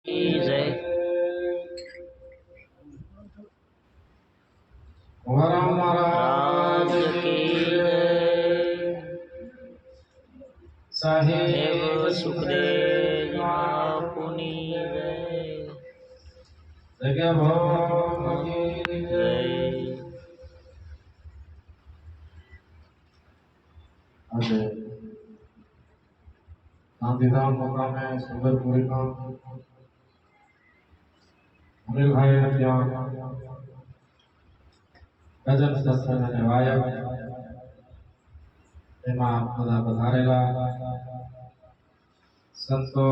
જય વરા મહારાજ કી જય સાહેબ સુખદેવ બાપુની જય જગ્યા ભવાની જય આજે ગાંધીધામ મુકામે સુંદરપુરીમાં અનિલભાઈ ત્યાં ગજબ સત્સંગ અને વાયક એમાં બધા પધારેલા સંતો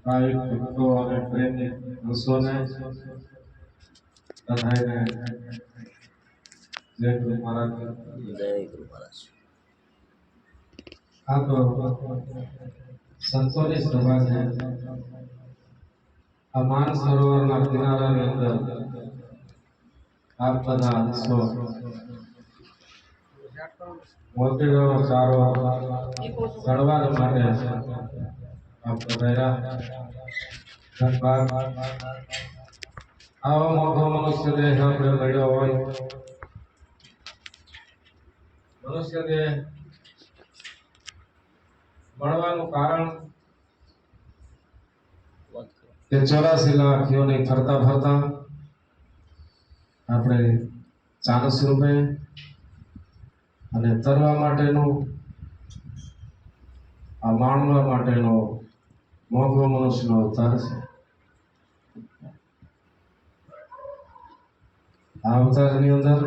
ભાઈ ભક્તો અને પ્રેમી હંસોને બધાને જય ગુરુ મહારાજ. જય ગુરુ મહારાજ. આ તો સંતોની સભા છે. આ માન સરોવરના કિનારાની અંદર આપ બધા હંસો મોતીડોનો ચારો ચડવા માટે આપ પધાર્યા. ધન્યવાદ. આવો મોટો મનુષ્ય દેહ આપણે મળ્યો હોય. મનુષ્ય દેહ મળવાનું કારણ કે 84 લાખ યોની ફરતા ફરતા આપણે ચાનસ રૂપે અને તરવા માટેનું આ માણવા માટેનો મોંઘો મનુષ્યનો અવતાર છે. આ અવતારની અંદર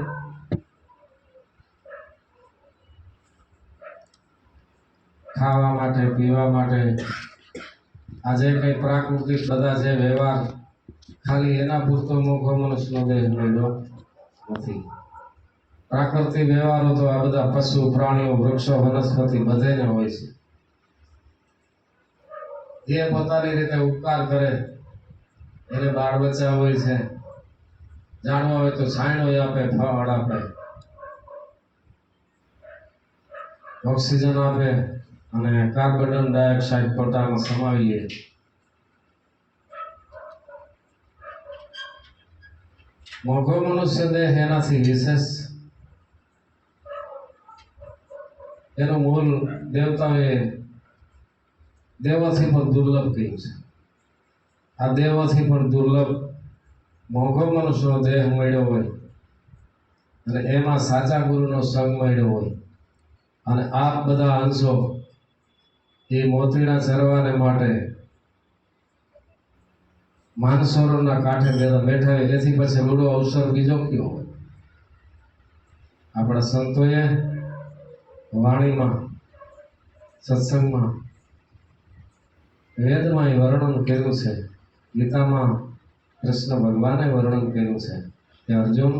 ખાવા માટે પીવા માટે આજે કઈ પ્રાકૃતિક બધા જે વ્યવહાર ખાલી એના પૂરતો મોંઘો મનુષ્યનો દેહ મળ્યો નથી. પ્રાકૃતિક વ્યવહારો તો આ બધા પશુ પ્રાણીઓ વૃક્ષો વનસ્પતિ બધેને હોય છે. જે પોતાની રીતે ઉપકાર કરે એને બાળ બચ્ચા હોય છે. જાણવા હોય તો છાંયડો આપે, ફળ આપે, ઓક્સિજન આપે અને કાર્બન ડાયોક્સાઇડ પોતામાં સમાવી લે. મોંઘો મનુષ્ય દેહ એનાથી વિશેષ એનું મૂળ દેવતાએ દેવોથી પણ દુર્લભ કહ્યું છે. આ દેવોથી પણ દુર્લભ મોંઘો મનુષ્યનો દેહ મળ્યો હોય અને એમાં સાચા ગુરુનો સંગ મળ્યો હોય અને આપ બધા અંશો એ મોતીના ચરવાને માટે માનસરોવરના કાંઠે બેઠા હોય. એથી પછી રૂડો અવસર બીજો કયો હોય? આપણા સંતોએ વાણીમાં સત્સંગમાં વેદમાં વર્ણન કર્યું છે. ગીતામાં કૃષ્ણ ભગવાને વર્ણન કર્યું છે કે અર્જુન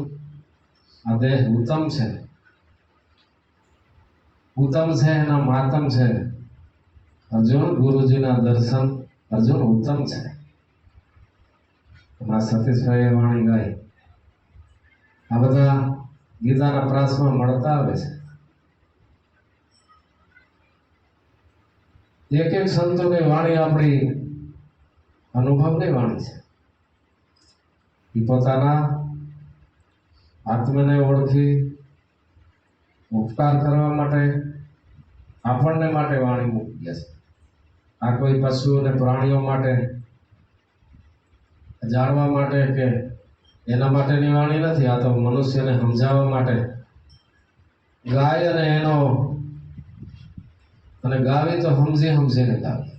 આ દેહ ઉત્તમ છે. ઉત્તમ છે એના માતમ છે. અર્જુન ગુરુજીના દર્શન અર્જુન ઉત્તમ છે. આ સતીશભાઈએ વાણી ગાઈ. આ બધા ગીતાના પ્રાસમાં મળતા આવે છે. એક એક સંતોની વાણી આપણી અનુભવની વાણી છે. એ પોતાના આત્મને ઓળખી ઉપકાર કરવા માટે આપણને માટે વાણી મૂકી છે. આ કોઈ પશુ અને પ્રાણીઓ માટે જાણવા માટે કે એના માટેની વાણી નથી. આ તો મનુષ્યને સમજાવવા માટે ગાય અને એનો અને ગાવી તો સમજીને ગાવી.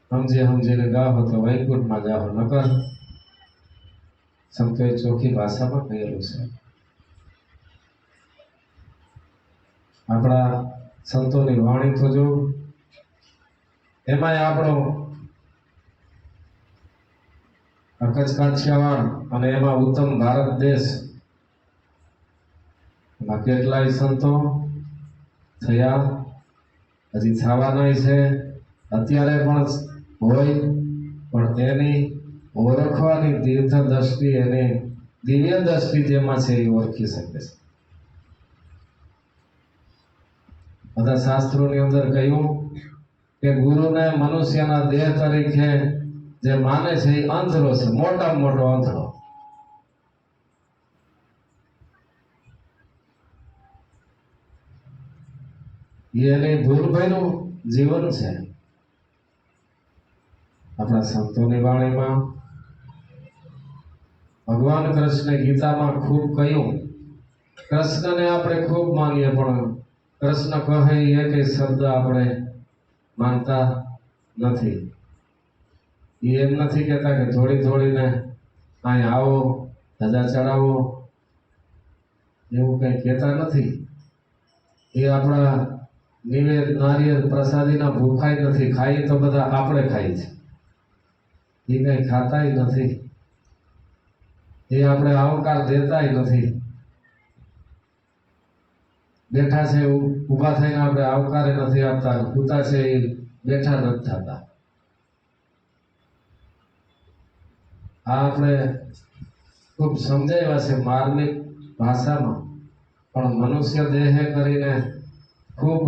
સમજીને ગાવો તો વૈકુંઠમાં જાઓ. નકર સંતોએ ચોખ્ખી ભાષામાં કહેલું છે. આપણા સંતોની વાણી તો જો એમાંય આપણો કચ્છ કાઠિયાવાડ અને એમાં ઉત્તમ ભારત દેશ એમાં કેટલાય સંતો થયા, હજી થવાના છે, અત્યારે પણ હોય. પણ એની ઓળખવાની દીર્ઘ દ્રષ્ટિ એને દિવ્ય દ્રષ્ટિ જેમાં છે એ ઓળખી શકે છે. બધા શાસ્ત્રોની અંદર કહ્યું કે ગુરુને મનુષ્યના દેહ તરીકે જે માને છે એ અંધળો છે, મોટામાં મોટો અંધળો. એની ભૂલભર્યું જીવન છે. આપણા સંતોની વાણીમાં ભગવાન કૃષ્ણે ગીતામાં ખૂબ કહ્યું. કૃષ્ણને આપણે ખૂબ માનીએ, પણ કૃષ્ણ કહે એ કઈ શબ્દ આપણે માનતા નથી. એ એમ નથી કહેતા કે થોડી થોડીને અહીં આવો, ધજા ચડાવો, એવું કંઈ કહેતા નથી. એ આપણા નિવેદ નારિયેળ પ્રસાદીના ભૂખાય નથી. ખાઈએ તો બધા આપણે ખાઈ છે, એ કંઈ ખાતાય નથી. એ આપણે આવકાર દેતાય નથી. બેઠા છે ઊભા થઈને આપણે આવકારે નથી આપતા. સૂતા છે એ બેઠા નથી થતા. આ આપણે ખૂબ સમજાવ્યા છે માર્મિક ભાષામાં, પણ મનુષ્ય દેહે કરીને ખૂબ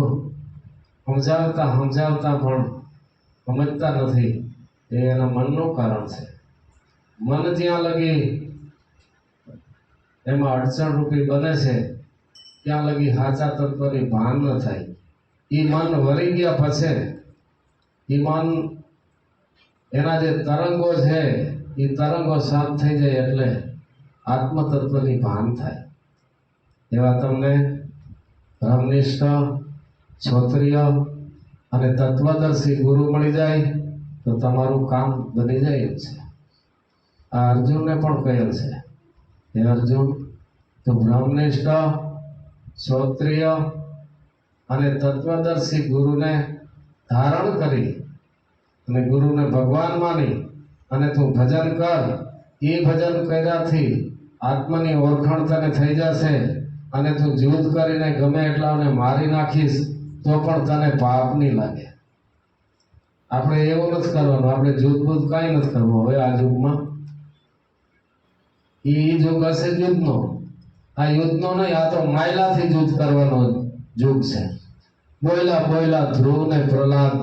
સમજાવતા પણ સમજતા નથી. એ એના મનનું કારણ છે. મન જ્યાં લગી એમાં અડચણ રૂપી બને છે ત્યાં લગી સાચા તત્વની ભાન ન થાય. એ મન વળી ગયા પછી એ મન એના જે તરંગો છે એ તરંગો શાંત થઈ જાય એટલે આત્મતત્વની ભાન થાય. એવા તમને બ્રહ્મનિષ્ઠ, ક્ષોત્રિય અને તત્વદર્શી ગુરુ મળી જાય તો તમારું કામ બની જાય એમ છે. આ અર્જુનને પણ કહેલ છે, હે અર્જુન, તો બ્રહ્મનિષ્ઠ, ક્ષોત્રિય અને તત્વદર્શી ગુરુને ધારણ કરી અને ગુરુને ભગવાન માની અને તું ભજન કર. એ ભજન કર્યાથી આત્માની ઓળખાણ તને થઈ જશે અને તું જુદ કરીને ગમે એટલાને મારી નાખીશ તો પણ તને પાપ નહીં લાગે. આપણે એવું નથી કરવાનું. આપણે જુદ કાંઈ નથી કરવું હવે આ યુગમાં. એ યુગ હશે યુદ્ધનો. આ યુદ્ધનો નહીં, આ તો માયલાથી યુદ્ધ કરવાનો યુગ છે. બોયલા ધ્રુવ ને પ્રહલાદ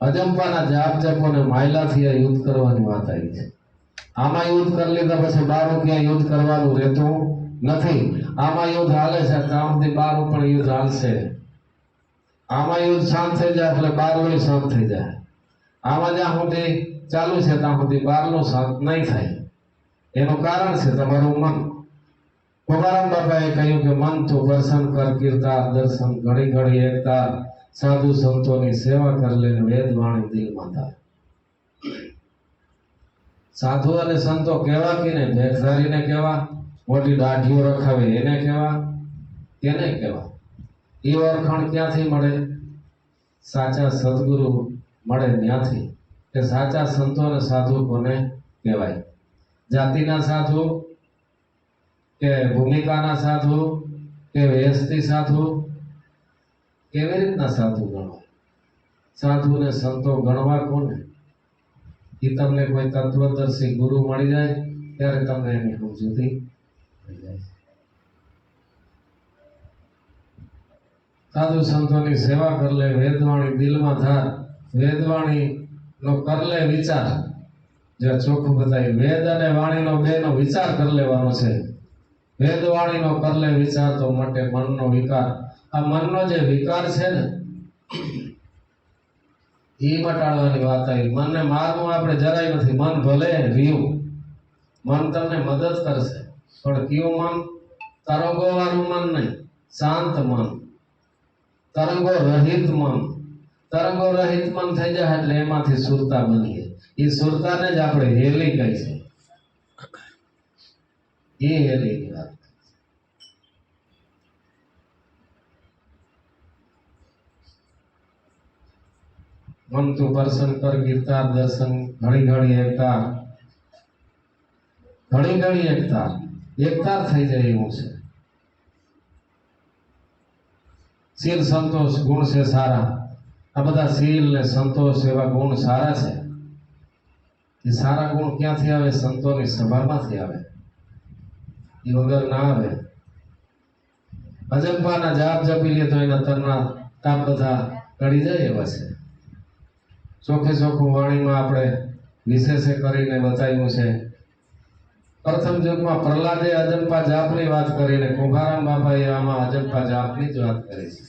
અજંપાના જાપ જપોને માયલાથી આ યુદ્ધ કરવાની વાત આવી છે. આમાં યુદ્ધ કરી લીધા પછી બારું ક્યાં યુદ્ધ કરવાનું રહેતું નથી. આમાં યુદ્ધ હાલે છે ત્યાં સુધી બારું પણ યુદ્ધ હાલશે. આમાં યુદ્ધ શાંત થઈ જાય એટલે બારનું શાંત થઈ જાય. આમાં જ્યાં સુધી ચાલુ છે ત્યાં સુધી બારનું શાંત નહીં થાય. એનું કારણ છે તમારું મન. કોબારામ બાપાએ કહ્યું કે મન તો દર્શન કર કીર્તાર દર્શન, ઘડી ઘડી એકતાર, સાધુ સંતોની સેવા કર લે, વેદ વાણી દિલમાં થાય. સાધુ અને સંતો કેવા કે ને ભેખધારીને કેવા, મોટી દાઢીઓ રખાવે એને કેવા, કેને કેવા? એ ઓળખાણ ક્યાંથી મળે? સાચા સદગુરુ મળે ત્યાંથી. કે સાચા સંતો અને સાધુ કોને કહેવાય? જાતિના સાધુ કે ભૂમિકાના સાધુ કે વેશથી સાધુ? કેવી રીતના સાધુ ગણવા? સાધુ ને સંતો ગણવા કોને? એ તમને કોઈ તત્વદર્શી ગુરુ મળી જાય ત્યારે તમને એની સમજૂતી મળી જાય. સાધુ સંતોની સેવા કર લે, વેદવાણી દિલમાં ધાર. વેદવાણી નો કર લે વિચાર. જે ચોખ્ખું બતાવી, વેદ અને વાણીનો બેનો વિચાર કરી લેવાનો છે. વેદવાણીનો કર લે વિચાર તો માટે મનનો વિકાર. આ મનનો જે વિકાર છે ને એ મટાડવાની વાત આવી. મનને મારવું આપણે જરાય નથી. મન ભલે રહ્યું, મન તમને મદદ કરશે, પણ કયું મન? તરંગો વાળું મન નહીં, શાંત મન, તરંગો રહિત મન. તરંગો રહિત મન થઈ જાય એટલે એમાંથી સુરતા બનીએ. એ સુરતાને જ આપણે હેલી કહી છે. એ હેલીની વાત. મન તું દર્શન કર કીર્તાર દર્શન, ઘડી ઘડી એકતાર. ઘડી ઘડી એકતાર થઈ જાય એવું છે. શીલ સંતોષ ગુણ છે સારા. આ બધા શીલ ને સંતોષ એવા ગુણ સારા છે. એ સારા ગુણ ક્યાંથી આવે? સંતોની સભામાંથી આવે. એ વગર ના આવે. અજંપાના જાપ જપી લે તો એના તાપ બધા ટળી જાય એવા છે. ચોખ્ખે ચોખ્ખું વાણીમાં આપણે વિશેષે કરીને બતાવ્યું છે. પ્રથમ યુગમાં પ્રહલાદે અજંપા જાપની વાત કરીને કુંભારામ બાપાએ આમાં અજંપા જાપની જ વાત કરી છે.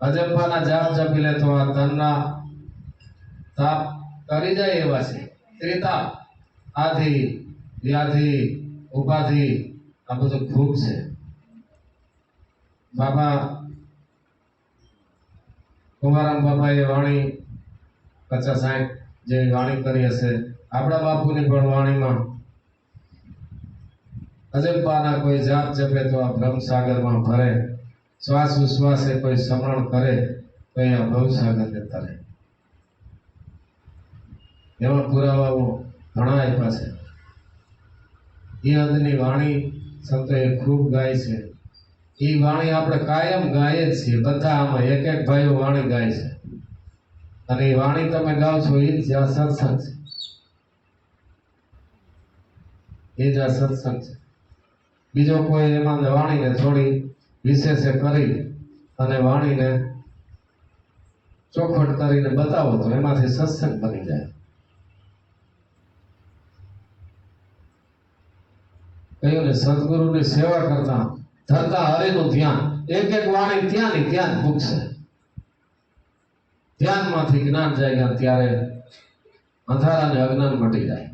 અજંપાના જાપ જપી લે તો આ તનના તાપ કરી જાય એવા છે. ત્રિતાપ, આધિ, વ્યાધિ, ઉપાધિ આ બધું ખૂબ છે. બાબા કુંભારામ બાપાએ વાણી 50-60 જેવી વાણી કરી હશે. આપણા બાપુની પણ વાણીમાં અજંપાના કોઈ જાપ જપે તો આ બ્રહ્મસાગરમાં ભરે, શ્વાસ ઉશ્વાસે કોઈ સ્મરણ કરે તો એ આ ભવસાગરને તરે. એવા પુરાવાઓ ઘણા આપ્યા છે. એ હદની વાણી સંતોએ ખૂબ ગાય છે. એ વાણી આપણે કાયમ ગાય જ છીએ. બધા આમાં એક એક ભાઈઓ વાણી ગાય છે. અને એ વાણી તમે ગાઓ છો એ જ આ સત્સંગ છે. એ જ આ સત્સંગ છે. બીજો કોઈ એમાં વાણીને થોડી વિશેષે કરી અને વાણીને ચોખવટ કરીને બતાવો તો એમાંથી સત્સંગ બની જાય. કહ્યું ને, સદગુરુની સેવા કરતા ધરતા હરિનું ધ્યાન. એક એક વાણી ત્યાં ની ત્યાં જ મૂકશે. ધ્યાનમાંથી જ્ઞાન જાય ત્યારે અંધારા અને અજ્ઞાન મટી જાય.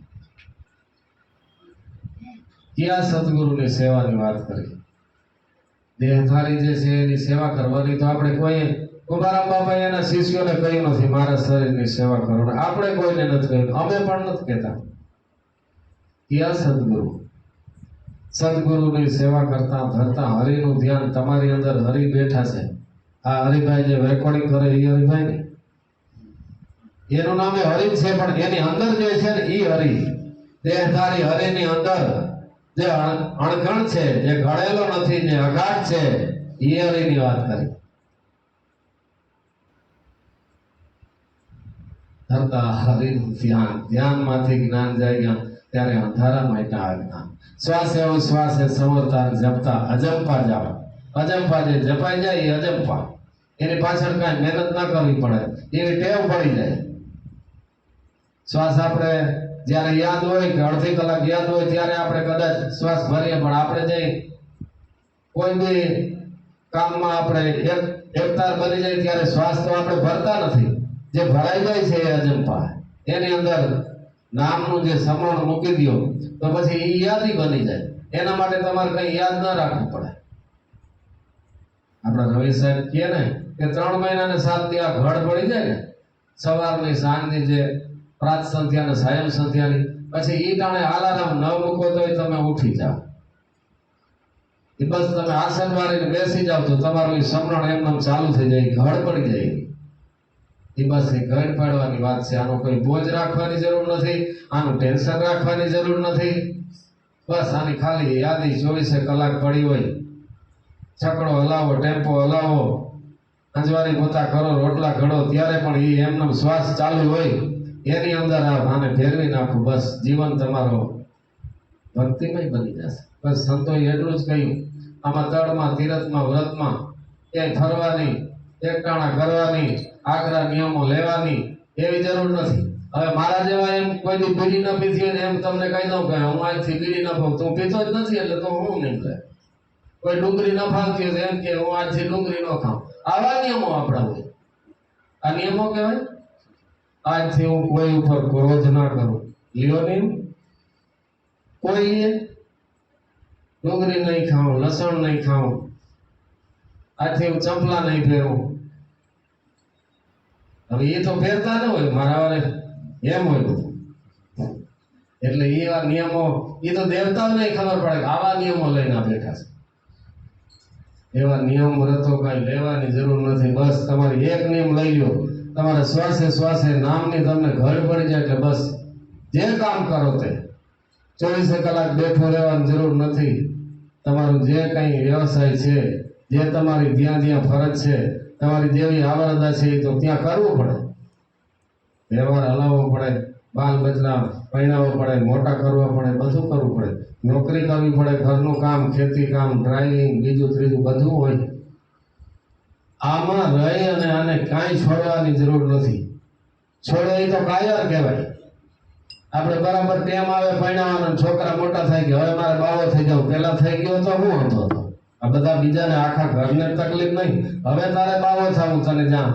ક્યાં સદગુરુની સેવાની વાત કરી. દેહધારી જે છે એની સેવા કરવાની તો આપણે કોઈ કુંભારામ બાપા એના શિષ્યોને કહ્યું નથી મારા શરીરની સેવા કરો. આપણે કોઈને નથી કહ્યું, અમે પણ નથી કહેતા. ક્યાં સદગુરુ? સદગુરુની સેવા કરતા ધરતા હરિનું ધ્યાન. તમારી અંદર હરિ બેઠા છે. આ હરિભાઈ જે રેકોર્ડિંગ કરે એ હરિભાઈ ને એનું નામે હરિ છે, પણ એની અંદર જે છે ને એ હરિ. દેહધારી હરિની અંદર જે અણઘણ છે, જે ઘડેલો નથી, જે અગાધ છે, એ હરિની વાત કરી. ધરતા હરિનું ધ્યાન. ધ્યાનમાંથી જ્ઞાન જાય ત્યારે અંધારામાં એટલા જ્ઞાન. શ્વાસે ઉશ્વાસે સંવરતા જપતા અજંપા જાપ. અજંપા જે જપાઈ જાય એ અજંપા. એની પાછળ કાંઈ મહેનત ના કરવી પડે, એવી ટેવ પડી જાય. શ્વાસ આપણે જ્યારે યાદ હોય કે અડધી કલાક યાદ હોય ત્યારે આપણે કદાચ શ્વાસ ભરીએ, પણ આપણે જે કોઈ બી કામમાં આપણે એકતાર બની જાય ત્યારે શ્વાસ તો આપણે ભરતા નથી. જે ભરાઈ જાય છે એ અજંપા. એની અંદર નામનું જે સમણ મૂકી દો તો પછી એ યાદી બની જાય. એના માટે તમારે કઈ યાદ ના રાખવું પડે. આપણા રવિ સાહેબ કહે ને કે 3 મહિના ને 7 દી આ ઘડ પડી જાય ને, સવારની સાંજની જે પ્રાત સંધ્યા ને સાયમ સંધ્યાની, પછી ઈ ટાણે અલાર્મ ન મૂકો તોય તમે ઉઠી જાઓ. એ બસ તમે આસન વાળીને બેસી જાવ તો તમારું સમરણ એમને ચાલુ થઈ જાય, ઘડ પડી જાય. એ બસ એ ઘડ પાડવાની વાત છે. આનો કોઈ બોજ રાખવાની જરૂર નથી, આનું ટેન્શન રાખવાની જરૂર નથી. બસ આની ખાલી યાદી 24 કલાક પડી હોય. છકડો હલાવો, ટેમ્પો હલાવો, અંજવારી પોતા કરો, રોટલા ઘડો, ત્યારે પણ એ એમનો શ્વાસ ચાલુ હોય. એની અંદર આને ફેરવી નાખો, બસ જીવન તમારો ભક્તિમય બની જશે. બસ સંતોએ એટલું જ કહ્યું. આમાં તળમાં, તીરથમાં, વ્રતમાં ક્યાંય ફરવાની, એકટાણા કરવાની, આકરા નિયમો લેવાની એવી જરૂર નથી. હવે મારા જેવા એમ કોઈ દી બીડી ન પીધી હોય ને એમ તમને કહી દઉં કે હું આજથી બીડી ન ખાઉં, તું પીતો જ નથી એટલે તો હું નહીં લે. કોઈ ડુંગળી ન ખાવતી હોય એમ કે હું આજથી ડુંગળી ન ખાઉં. આવા નિયમો આપણા હોય. આ નિયમો કહેવાય. આજથી હું કોઈ ઉપર ક્રોધ ના કરું. લ્યો નહીં, કોઈ ડુંગળી નહીં ખાઉં, લસણ નહીં ખાઉં, આજથી હું ચંપલા નહીં પહેરું. હવે એ તો ફેરતા ન હોય, મારા વારે એમ હોય બધું. એટલે એવા નિયમો એ તો દેવતાઓને ખબર પડે કે આવા નિયમો લઈને બેઠા છે. એવા નિયમ વ્રતો કઈ લેવાની જરૂર નથી. બસ તમારી એક નિયમ લઈ લો. તમારે શ્વાસે શ્વાસે નામની તમને ઘડ પડી જાય એટલે બસ જે કામ કરો તે 24 કલાક બેઠો રહેવાની જરૂર નથી. તમારું જે કંઈ વ્યવસાય છે, જે તમારી જ્યાં જ્યાં ફરજ છે, તમારી જેવી આવરદા છે એ તો ત્યાં કરવું પડે. વ્યવહાર હલાવવો પડે, બાલ બચલા પહેરાવવો પડે, મોટા કરવા પડે, બધું કરવું પડે. નોકરી કરવી પડે, ઘરનું કામ, ખેતી કામ, ડ્રાઇવિંગ, બીજું ત્રીજું બધું હોય. આમાં રહી અને આને કાંઈ છોડવાની જરૂર નથી. છોડે એ તો કાયર કહેવાય. આપણે બરાબર ટેમ આવે પરણાવવાનો, છોકરા મોટા થાય કે હવે મારે બાવો થઈ જાવ, પેલા થઈ ગયો તો હું હતો. આ બધા બીજાને આખા ઘરને તકલીફ નહીં, હવે તારે બાવો થવું, તને જ્યાં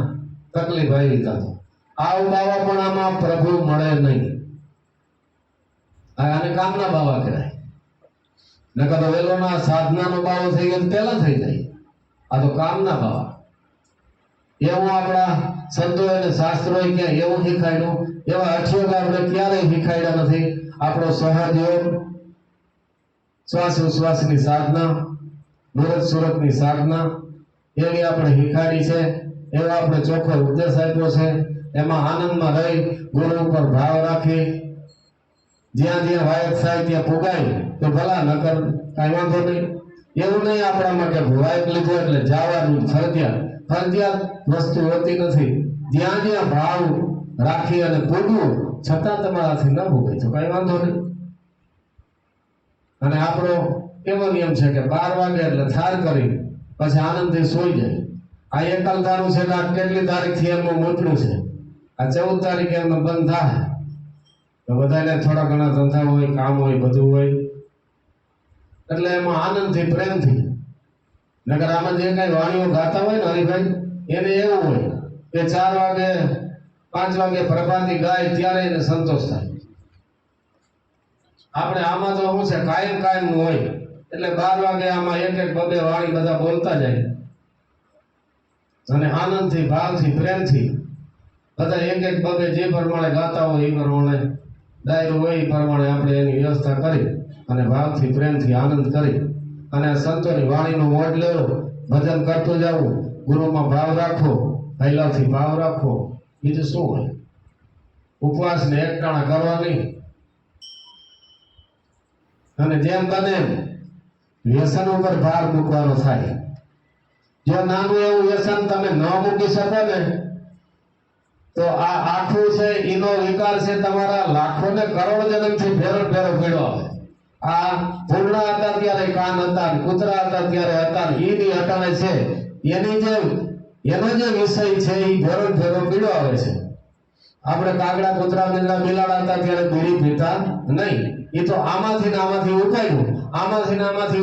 તકલીફ આવી તા તો આવું બાવા પણ આમાં પ્રભુ મળે નહીં. આને કામના બાવા કહેવાય. નકર તો વેલોના સાધનાનો બાવો થઈ ગયો પેલા થઈ જાય. આ તો કામના બાવા. એવું આપણા સંતો અને શાસ્ત્રોએ ક્યાં એવું શીખાડ્યું, એવા અઠયોગ આપણે ક્યારેય શીખાડ્યા નથી. આપણો સહયોગ, શ્વાસ ઉશ્વાસની સાધના, મુહૂર્ત સુરતની સાધના એવી આપણે શીખાડી છે. એવો આપણે ચોખ્ખો ઉદ્દેશ આપ્યો છે. એમાં આનંદમાં રહી ગુરુ ઉપર ભાવ રાખી જ્યાં જ્યાં વાયક થાય ત્યાં પુગાય તો ભલા, નકર કાંઈ વાંધો નહીં. એવું નહીં આપણામાં કે વાયક લીધો એટલે જવાનું ફરજિયાત વસ્તુ હોતી નથી. જ્યાં જ્યાં ભાવ રાખી અને પૂગવું છતાં તમારાથી ન ભોગાય તો કાંઈ વાંધો નહીં. અને આપણો એવો નિયમ છે કે 12 વાગે એટલે થાર કરી પછી આનંદથી સૂઈ જાય. આ એકલ ધારું છે કે આ કેટલી તારીખથી એમનું મોટલું છે, આ 14 તારીખે એમનો બંધ થાય તો બધાને થોડા ઘણા ધંધા હોય, કામ હોય, બધું હોય એટલે એમાં આનંદથી પ્રેમથી. નકર આમાં જે કઈ વાણીઓ ગાતા હોય ને હરિભાઈ, એને એવું હોય કે 4 વાગે 5 વાગે પ્રભાતી ગાય ત્યારે એને સંતોષ થાય. આપણે આમાં તો શું છે, કાયમ હોય એટલે 12 વાગે આમાં એક બબે વાણી બધા બોલતા જાય અને આનંદથી, ભાવથી, પ્રેમથી બધા એક બબે જે પ્રમાણે ગાતા હોય એ પ્રમાણે ડાયરો હોય એ પ્રમાણે આપણે એની વ્યવસ્થા કરી અને ભાવથી, પ્રેમથી, આનંદ કરી અને સંતોની વાણીનો મોઢ લેવો, ભજન કરતું જવું, ગુરુમાં ભાવ રાખવો, પહેલાથી ભાવ રાખવો. બીજું શું હોય? ઉપવાસને એકટાણા કરવા નહીં. અને જેમ બને વ્યસન ઉપર ભાર મૂકવાનો થાય. જો નાનું એવું વ્યસન તમે ન મૂકી શકો ને તો આ આખું છે એનો વિકાર છે તમારા લાખો ને કરોડ જન્મથી ફેરો પીડ્યો આવે. આ પૂર્ણા હતા ત્યારે કાન હતા, કૂતરા હતા ત્યારે હતા, એની હટાણે છે એનો જે વિષય છે એ ફેરો પીડો આવે છે. આપણે કાગડા, કૂતરા, મીંડા, બિલાડા હતા ત્યારે બીડી પીતા નહીં. એ તો આમાંથી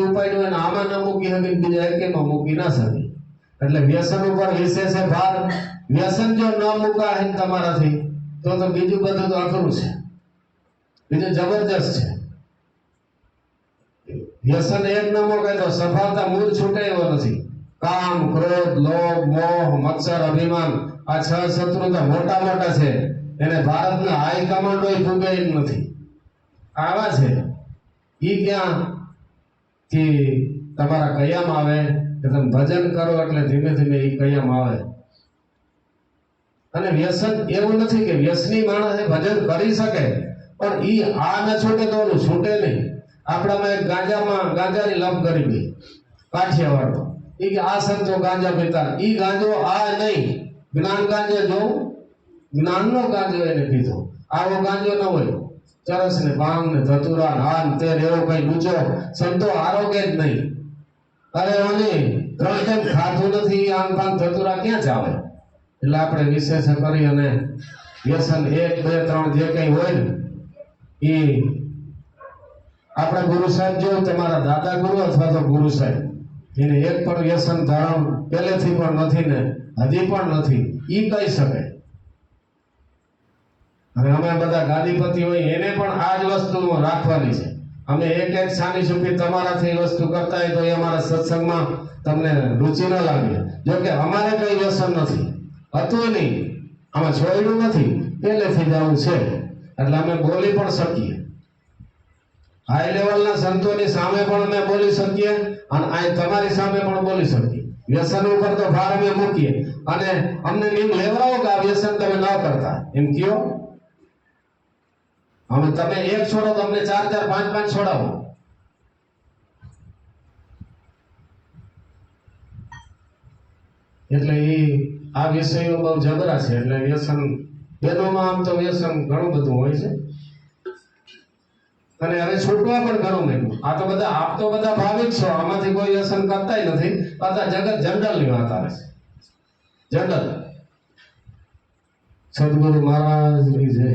ઉપાડ્યું અને આમાં ન મૂકી શકે, બીજા એકેમાં મૂકી ના શકે. એટલે વ્યસન ઉપર વિશેષ ભાર. વ્યસન જો ન મુકાય તમારાથી તો બીજું બધું તો અઘરું છે, બીજું જબરજસ્ત છે. વ્યસન એક ન મુકાય તો સફળતા મૂળ છૂટે એવો નથી. કામ, ક્રોધ, લોભ, મોહ, મત્સર, અભિમાન, આ 6 શત્રુ તો મોટા છે. એને ભારતના હાઈ કમાન્ડો ભૂગે નથી. આવા છે ઈ ક્યાં કે તમારા કયામ આવે કે તમે ભજન કરો એટલે ધીમે ધીમે ઈ કયામ આવે. અને વ્યસન એવું નથી કે વ્યસની માણસ ભજન કરી શકે પણ ઈ આ ન છૂટે તો ઓલું છૂટે નહીં. આપણામાં એક ગાંજાની લપ કરી ગઈ કાઠિયાવાડમાં. ઈ કે આ સંતો ગાંજા પીતા, ઈ ગાંજો આ નહીં, જ્ઞાન ગાંજો જો જ્ઞાનનો ગાંજો એને પીધો. આવો ગાંજો ન હોય. ચરસ ને ભાંગ ને ધતુરા હાન તેલ એવો કઈ ઊંચો સંતો આરોગ્ય જ નહીં. અરે ઓની 3 ટાઈમ ખાધું નથી, આમ ભાંગ ધતુરા ક્યાં ચાલે? એટલે આપણે વિશેષ કરી અને વ્યસન 1, 2, 3 જે કઈ હોય ને એ આપણા ગુરુ સાહેબ જો તમારા દાદા ગુરુ અથવા તો ગુરુ સાહેબ એને એક પણ વ્યસન ધારણ પહેલેથી પણ નથી ને હજી પણ નથી ઈ કહી શકે. અને અમે બધા ગાદીપતિ હોય એને પણ આ જ વસ્તુ રાખવાની છે. અમે એક સાની સુખી તમારાથી વસ્તુ કરતા હોય તો એ અમારા સત્સંગમાં તમને રુચિ ન લાગે. જો કે અમારે કઈ વ્યસન નથી, હતું નહીં, આમાં છોડ્યું નથી, પહેલેથી જ આવું છે એટલે અમે બોલી પણ શકીએ. હાઈ લેવલના સંતોની સામે પણ અમે બોલી શકીએ અને આ તમારી સામે પણ બોલી શકીએ. વ્યસન ઉપર તો ભાર અમે મૂકીએ અને અમને નિયમ લેવડાવો કે આ વ્યસન તમે ન કરતા એમ કયો. અમે તમે એક છોડો તો અમને 4, 4, 5, 5 છોડાવો. એટલે આ વિષયો બહુ જબરા છે. એટલે વ્યસન બેનોમાં આમ તો વ્યસન ઘણું બધું હોય છે અને હવે છૂટવા પણ ઘણું નહીં. આ તો બધા ભાવિક છો, આમાંથી કોઈ વ્યસન કરતાય નથી. બધા જગત જનરલની વાત આવે છે. જનરલ સદગુરુ મહારાજની જય